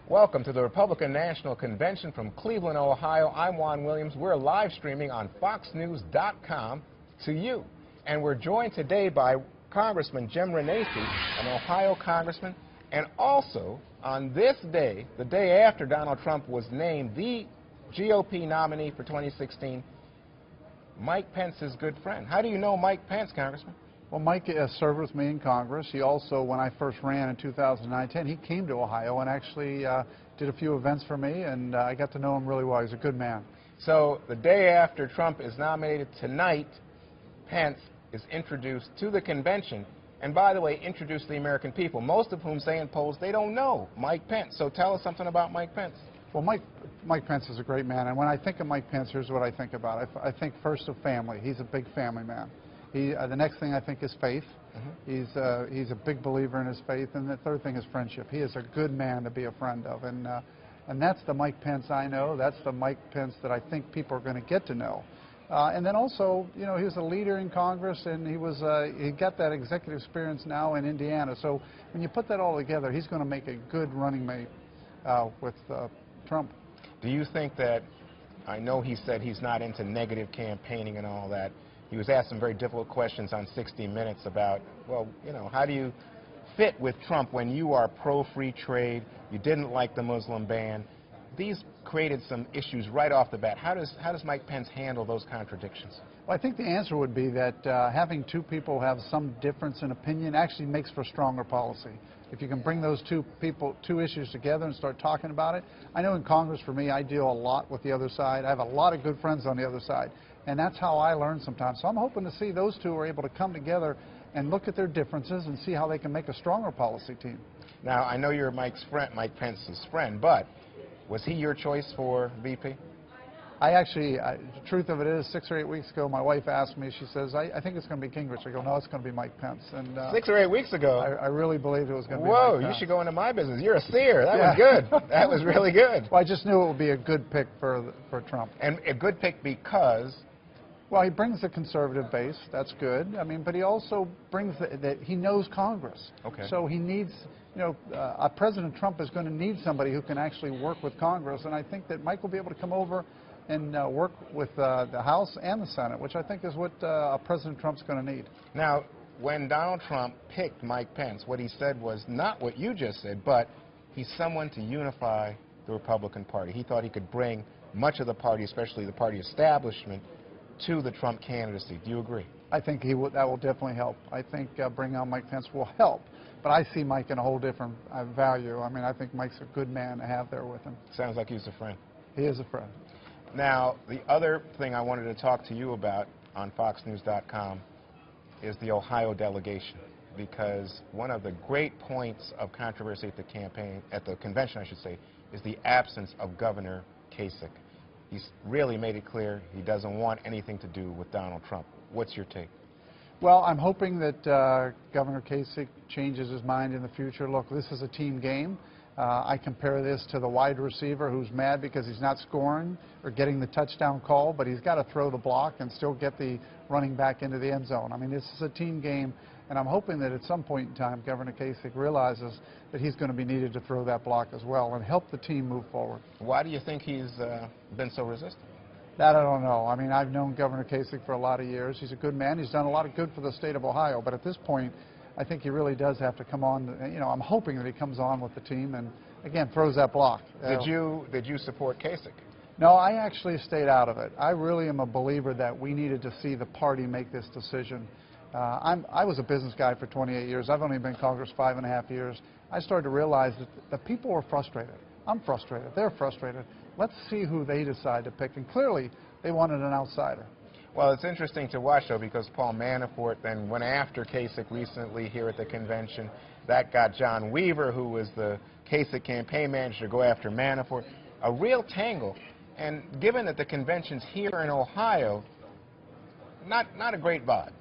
Welcome to the Republican National Convention from Cleveland, Ohio. I'm Juan Williams. We're live streaming on foxnews.com to you. And we're joined today by Congressman Jim Renacci, an Ohio congressman, and also on this day, the day after Donald Trump was named the GOP nominee for 2016, Mike Pence's good friend. How do you know Mike Pence, Congressman? Well, Mike served with me in Congress. He also, when I first ran in 2009-10, he came to Ohio and actually did a few events for me, and I got to know him really well. He's a good man. So the day after Trump is nominated tonight, Pence is introduced to the convention, and by the way, introduced to the American people, most of whom say in polls they don't know Mike Pence. So tell us something about Mike Pence. Well, Mike Pence is a great man, and when I think of Mike Pence, here's what I think about. I think first of family. He's a big family man. The next thing I think is faith. He's a big believer in his faith, and the third thing is friendship. He is a good man to be a friend of, and that's the Mike Pence I know. That's the Mike Pence that I think people are going to get to know. And then also, you know, he was a leader in Congress, and he got that executive experience now in Indiana. So when you put that all together, he's going to make a good running mate with Trump. Do you think that, I know he said he's not into negative campaigning and all that. He was asked some very difficult questions on 60 Minutes about, well, you know, how do you fit with Trump when you are pro-free trade, you didn't like the Muslim ban? These created some issues right off the bat. How does Mike Pence handle those contradictions? Well, I think the answer would be that having two people have some difference in opinion actually makes for stronger policy. If you can bring those two issues together and start talking about it. I know in Congress, for me, I deal a lot with the other side. I have a lot of good friends on the other side, and that's how I learn sometimes. So I'm hoping to see those two are able to come together and look at their differences and see how they can make a stronger policy team. Now, I know you're Mike Pence's friend, but was he your choice for VP? I actually, the truth of it is, 6 or 8 weeks ago, my wife asked me, she says, I think it's going to be Gingrich. I go, no, it's going to be Mike Pence. And 6 or 8 weeks ago? I really believed it was going to be Mike Pence. Whoa, you should go into my business. You're a seer. That was good. That was really good. Well, I just knew it would be a good pick for Trump. And a good pick because? Well, he brings the conservative base. That's good. I mean, but he also brings that he knows Congress. Okay. So he needs, you know, President Trump is going to need somebody who can actually work with Congress, and I think that Mike will be able to come over and work with the House and the Senate, which I think is what President Trump's going to need. Now, when Donald Trump picked Mike Pence, what he said was not what you just said, but he's someone to unify the Republican Party. He thought he could bring much of the party, especially the party establishment, to the Trump candidacy. Do you agree? I think that will definitely help. I think bringing on Mike Pence will help. But I see Mike in a whole different value. I mean, I think Mike's a good man to have there with him. Sounds like he's a friend. He is a friend. Now, the other thing I wanted to talk to you about on foxnews.com is the Ohio delegation, because one of the great points of controversy at the convention, I should say, is the absence of Governor Kasich. He's really made it clear he doesn't want anything to do with Donald Trump. What's your take? Well, I'm hoping that Governor Kasich changes his mind in the future. Look, this is a team game. I compare this to the wide receiver who's mad because he's not scoring or getting the touchdown call, but he's got to throw the block and still get the running back into the end zone. I mean, this is a team game, and I'm hoping that at some point in time Governor Kasich realizes that he's going to be needed to throw that block as well and help the team move forward. Why do you think he's been so resistant? That I don't know. I mean, I've known Governor Kasich for a lot of years. He's a good man. He's done a lot of good for the state of Ohio, but at this point, I think he really does have to come on. You know, I'm hoping that he comes on with the team and, again, throws that block. Did you support Kasich? No, I actually stayed out of it. I really am a believer that we needed to see the party make this decision. I was a business guy for 28 years. I've only been in Congress 5.5 years. I started to realize that the people were frustrated. I'm frustrated. They're frustrated. Let's see who they decide to pick. And clearly, they wanted an outsider. Well, it's interesting to watch, though, because Paul Manafort then went after Kasich recently here at the convention. That got John Weaver, who was the Kasich campaign manager, to go after Manafort. A real tangle. And given that the convention's here in Ohio, not a great vibe.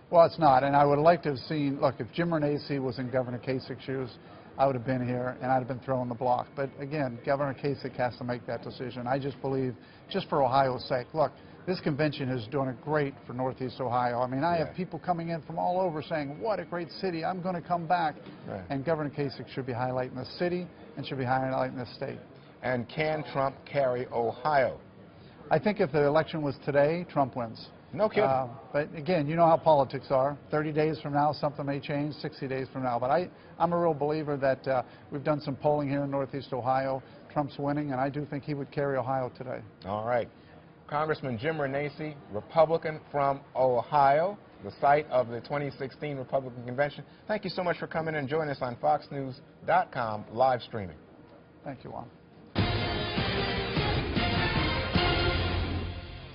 Well, it's not. And I would like to have seen, look, if Jim Renacci was in Governor Kasich's shoes, I would have been here and I'd have been throwing the block. But again, Governor Kasich has to make that decision. I just believe, just for Ohio's sake, look, this convention is doing great for Northeast Ohio. I mean, I have people coming in from all over saying, what a great city, I'm going to come back. Right. And Governor Kasich should be highlighting the city and should be highlighting the state. And can Trump carry Ohio? I think if the election was today, Trump wins. No kidding. But again, you know how politics are. 30 days from now, something may change, 60 days from now. But I'm a real believer that we've done some polling here in Northeast Ohio. Trump's winning, and I do think he would carry Ohio today. All right. Congressman Jim Renacci, Republican from Ohio, the site of the 2016 Republican Convention. Thank you so much for coming and joining us on FoxNews.com live streaming. Thank you, Juan.